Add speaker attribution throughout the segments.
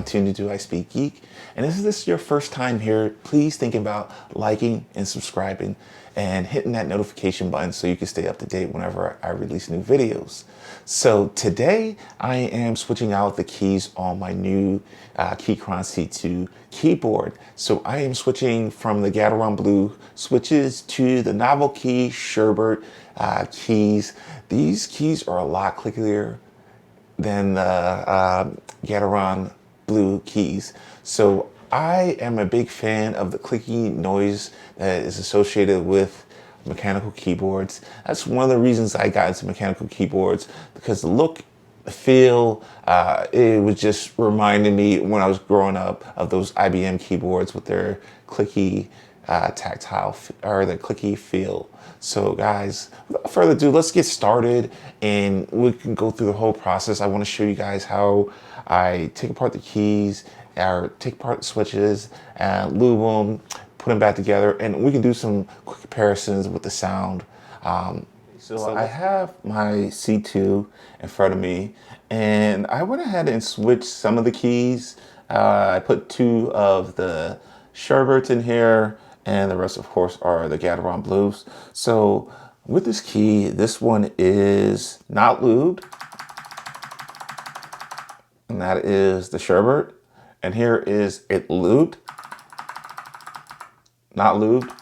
Speaker 1: tuned into I Speak Geek. And if this is your first time here, please think about liking and subscribing and hitting that notification button so you can stay up to date whenever I release new videos. So today I am switching out the keys on my new KeyChron C2 keyboard. So I am switching from the Gateron Blue switches to the novel key Sherbet keys. These keys are a lot clickier than the Gateron Blue keys. So I am a big fan of the clicky noise that is associated with mechanical keyboards. That's one of the reasons I got into mechanical keyboards, because the look, the feel, it was just reminding me when I was growing up of those IBM keyboards with their clicky tactile or the clicky feel. So guys, without further ado, let's get started and we can go through the whole process. I want to show you guys how I take apart the keys, or take apart the switches, and lube them, put them back together, and we can do some quick comparisons with the sound. So I have my C2 in front of me, and I went ahead and switched some of the keys. I put 2 of the Sherbets in here, and the rest, of course, are the Gateron Blues. So with this key, this one is not lubed, and that is the Sherbet. And here is it lubed, not lubed,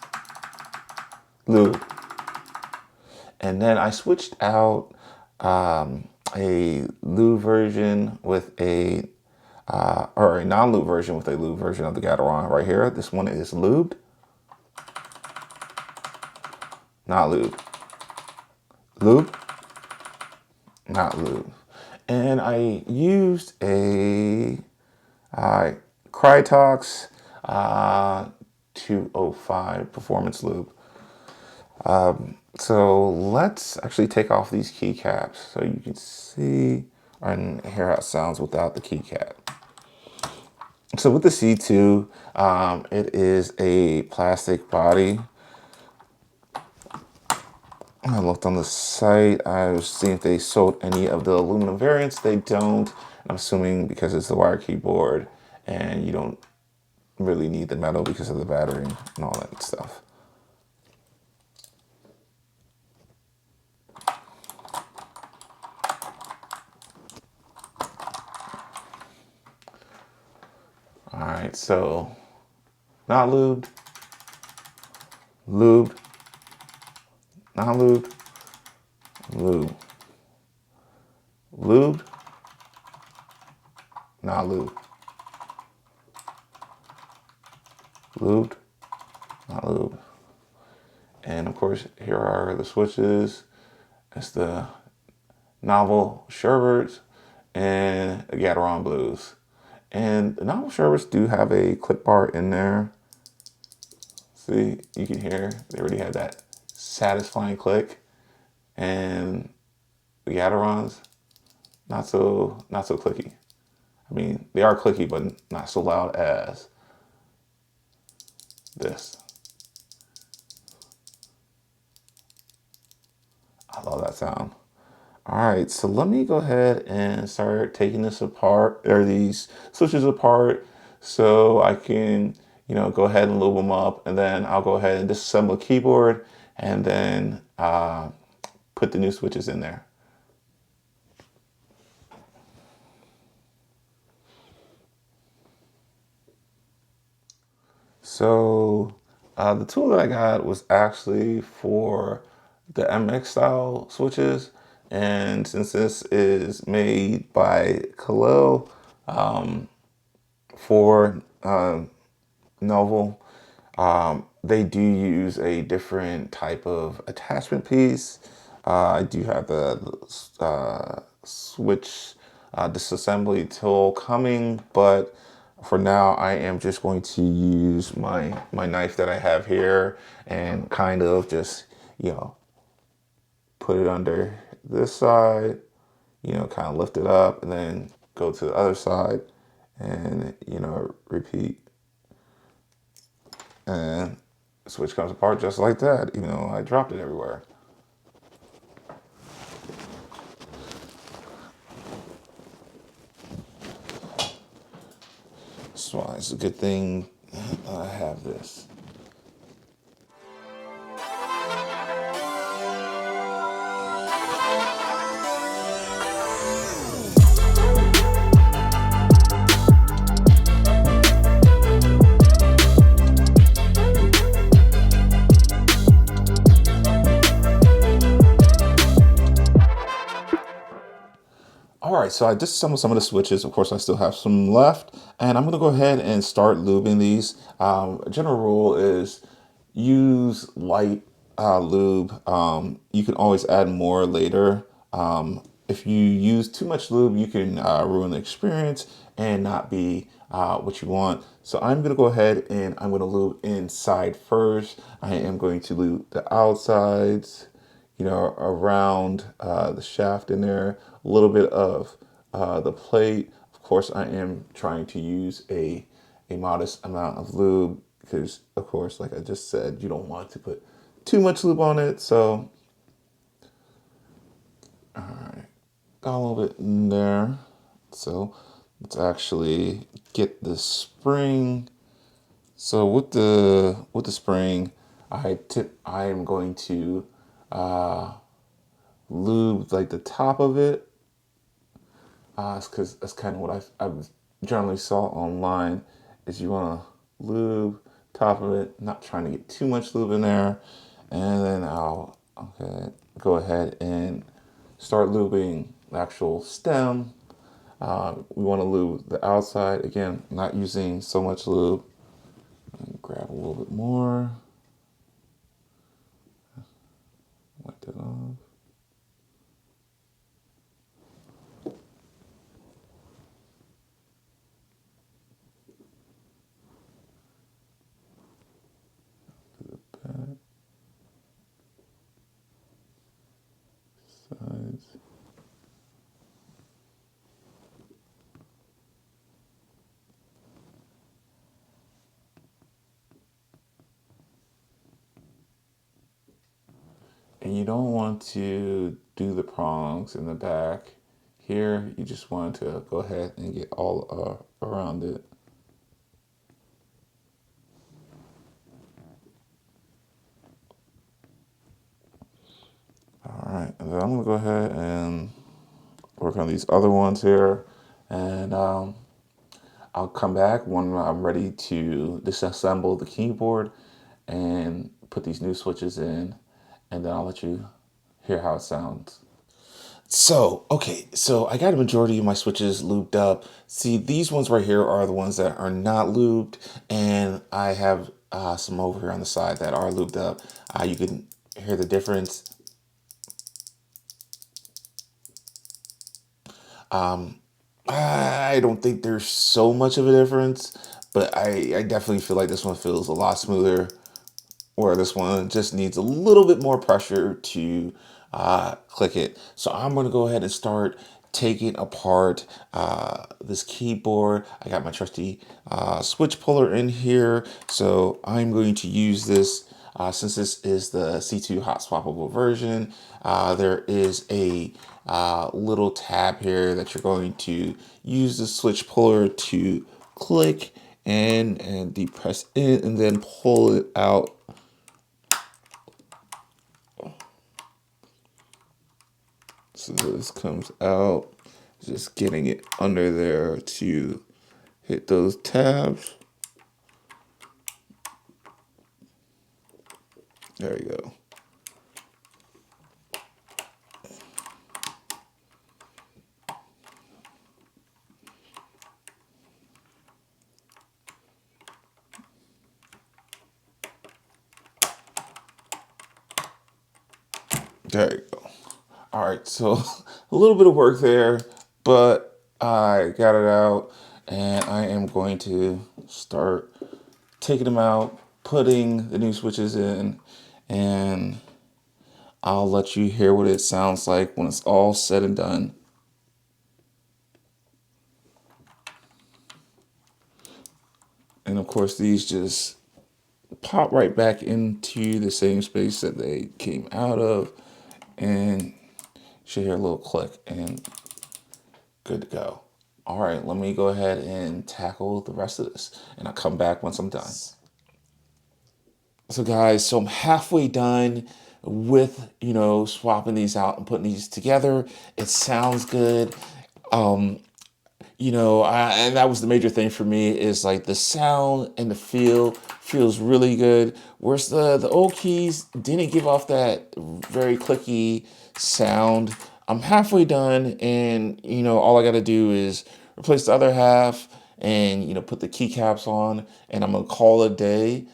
Speaker 1: lubed. And then I switched out a lube version with a, or a non-lube version with a lube version of the Gateron right here. This one is lubed, not lubed, lube, not lubed. And I used a Krytox 205 performance lube. So let's actually take off these keycaps so you can see and hear how it sounds without the keycap. So with the C2, it is a plastic body. I looked on the site. I was seeing if they sold any of the aluminum variants. They don't. I'm assuming because it's the wire keyboard and you don't really need the metal because of the battery and all that stuff. All right, so not lubed, lubed, not lubed, lube, lubed, not lubed, lubed, not lubed. And of course, here are the switches. It's the novel Sherbets and the Gateron Blues. And the novel Sherbets do have a clip bar in there. See, you can hear they already have that satisfying click. And the Gaterons, not so clicky. I mean, they are clicky, but not so loud as this. I love that sound. All right, so let me go ahead and start taking this apart, or these switches apart, so I can, go ahead and lube them up, and then I'll go ahead and disassemble the keyboard, and then put the new switches in there. So the tool that I got was actually for the MX style switches. And since this is made by Kalil for Novel, they do use a different type of attachment piece. I do have the switch disassembly tool coming, but for now I am just going to use my knife that I have here and kind of just, put it under this side, kind of lift it up and then go to the other side and, repeat. And the switch comes apart just like that, even though I dropped it everywhere. why it's a good thing I have this. All right, so I disassembled some of the switches. Of course, I still have some left, and I'm gonna go ahead and start lubing these. A general rule is use light lube. You can always add more later. If you use too much lube, you can ruin the experience and not be what you want. So I'm gonna go ahead and I'm gonna lube inside first. I am going to lube the outsides, you know, around the shaft in there, a little bit of the plate. Of course, I am trying to use a modest amount of lube because, of course, like I just said, you don't want to put too much lube on it. So, all right, got a little bit in there. So let's actually get the spring. So with the spring, I am going to lube like the top of it, because that's kind of what I've generally saw online, is you want to lube top of it, not trying to get too much lube in there, and then I'll go ahead and start lubing the actual stem. We want to lube the outside, again, not using so much lube. Grab a little bit more, wipe that off. Sides. And you don't want to do the prongs in the back. Here, you just want to go ahead and get all around it. All right, and then I'm gonna go ahead and work on these other ones here, and I'll come back when I'm ready to disassemble the keyboard and put these new switches in, and then I'll let you hear how it sounds. So, okay, so I got a majority of my switches lubed up. See, these ones right here are the ones that are not lubed, and I have some over here on the side that are lubed up. You can hear the difference. I don't think there's so much of a difference, but I definitely feel like this one feels a lot smoother, where this one just needs a little bit more pressure to click it. So I'm going to go ahead and start taking apart this keyboard. I got my trusty switch puller in here, so I'm going to use this. Since this is the C2 hot swappable version, there is a little tab here that you're going to use the switch puller to click and depress it and then pull it out. So this comes out, just getting it under there to hit those tabs. There you go. There you go. All right, so a little bit of work there, but I got it out, and I am going to start taking them out, putting the new switches in, and I'll let you hear what it sounds like when it's all said and done. And of course, these just pop right back into the same space that they came out of, and you should hear a little click and good to go. All right, let me go ahead and tackle the rest of this, and I'll come back once I'm done. So guys, so I'm halfway done with, swapping these out and putting these together. It sounds good. And that was the major thing for me, is like the sound and the feel feels really good. Whereas the old keys didn't give off that very clicky sound. I'm halfway done, and all I got to do is replace the other half and put the keycaps on, and I'm gonna call it a day.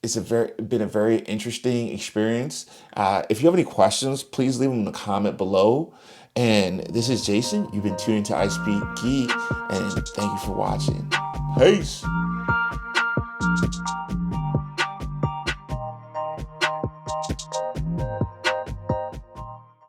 Speaker 1: It's been a very interesting experience. If you have any questions, please leave them in the comment below. And this is Jason. You've been tuning to I Speak Geek, and thank you for watching. Peace.